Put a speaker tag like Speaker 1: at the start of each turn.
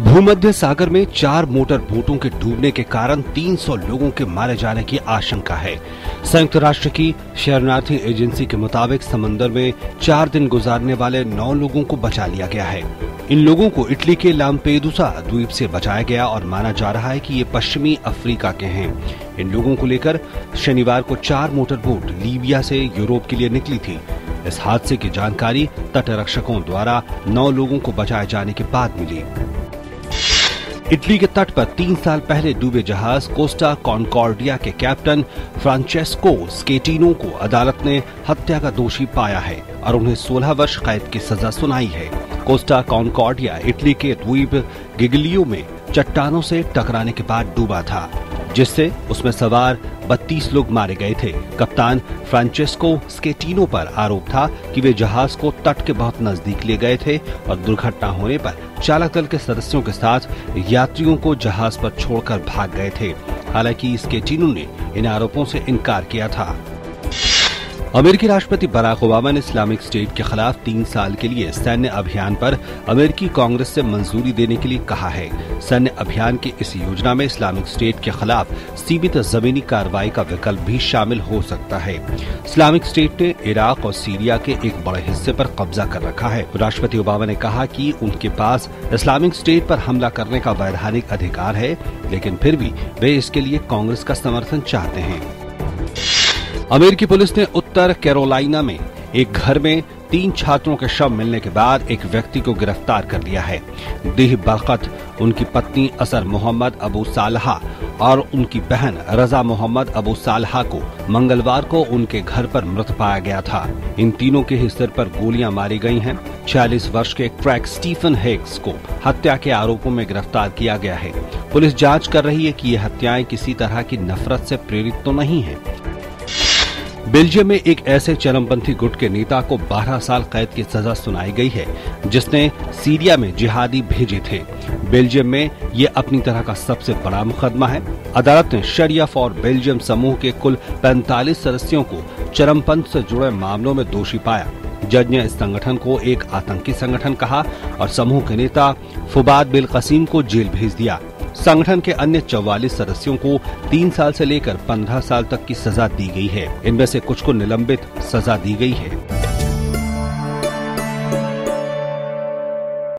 Speaker 1: भूमध्य सागर में 4 मोटर बोटों के डूबने के कारण 300 लोगों के मारे जाने की आशंका है। संयुक्त राष्ट्र की शरणार्थी एजेंसी के मुताबिक समंदर में 4 दिन गुजारने वाले 9 लोगों को बचा लिया गया है। इन लोगों को इटली के लाम्पेदुसा द्वीप से बचाया गया और माना जा रहा है कि ये पश्चिमी अफ्रीका के हैं। इन लोगों को लेकर शनिवार को 4 मोटर बोट लीबिया से यूरोप के लिए निकली थी। इस हादसे की जानकारी तटरक्षकों द्वारा 9 लोगों को बचाए जाने के बाद मिली। इटली के तट पर 3 साल पहले डूबे जहाज कोस्टा कॉनकॉर्डिया के कैप्टन फ्रांचेस्को स्केटिनो को अदालत ने हत्या का दोषी पाया है और उन्हें 16 वर्ष कैद की सजा सुनाई है। कोस्टा कॉनकॉर्डिया इटली के द्वीप गिगलियो में चट्टानों से टकराने के बाद डूबा था, जिससे उसमें सवार 32 लोग मारे गए थे। कप्तान फ्रांचेस्को स्केटिनो पर आरोप था कि वे जहाज को तट के बहुत नजदीक ले गए थे और दुर्घटना होने पर चालक दल के सदस्यों के साथ यात्रियों को जहाज पर छोड़कर भाग गए थे। हालांकि स्केटिनो ने इन आरोपों से इनकार किया था। अमेरिकी राष्ट्रपति बराक ओबामा ने इस्लामिक स्टेट के खिलाफ 3 साल के लिए सैन्य अभियान पर अमेरिकी कांग्रेस से मंजूरी देने के लिए कहा है। सैन्य अभियान की इस योजना में इस्लामिक स्टेट के खिलाफ सीमित जमीनी कार्रवाई का विकल्प भी शामिल हो सकता है। इस्लामिक स्टेट ने इराक और सीरिया के एक बड़े हिस्से पर कब्जा कर रखा है। राष्ट्रपति ओबामा ने कहा कि उनके पास इस्लामिक स्टेट पर हमला करने का वैधानिक अधिकार है, लेकिन फिर भी वे इसके लिए कांग्रेस का समर्थन चाहते हैं। अमेरिकी पुलिस ने उत्तर कैरोलिना में एक घर में 3 छात्रों के शव मिलने के बाद एक व्यक्ति को गिरफ्तार कर लिया है। देह बरकत उनकी पत्नी असर मोहम्मद अबू सालहा और उनकी बहन रजा मोहम्मद अबू सालहा को मंगलवार को उनके घर पर मृत पाया गया था। इन तीनों के ही सिर पर गोलियां मारी गई हैं। 46 वर्ष के क्रैक स्टीफन हेग्स को हत्या के आरोपों में गिरफ्तार किया गया है। पुलिस जांच कर रही है कि ये हत्याएं किसी तरह की नफरत से प्रेरित तो नहीं है। बेल्जियम में एक ऐसे चरमपंथी गुट के नेता को 12 साल कैद की सजा सुनाई गई है जिसने सीरिया में जिहादी भेजे थे। बेल्जियम में ये अपनी तरह का सबसे बड़ा मुकदमा है। अदालत ने शरिया फॉर बेल्जियम समूह के कुल 45 सदस्यों को चरमपंथ से जुड़े मामलों में दोषी पाया। जज ने इस संगठन को एक आतंकी संगठन कहा और समूह के नेता फुबाद बिल कसीम को जेल भेज दिया। संगठन के अन्य 44 सदस्यों को 3 साल से लेकर 15 साल तक की सजा दी गई है। इनमें से कुछ को निलंबित सजा दी गई है।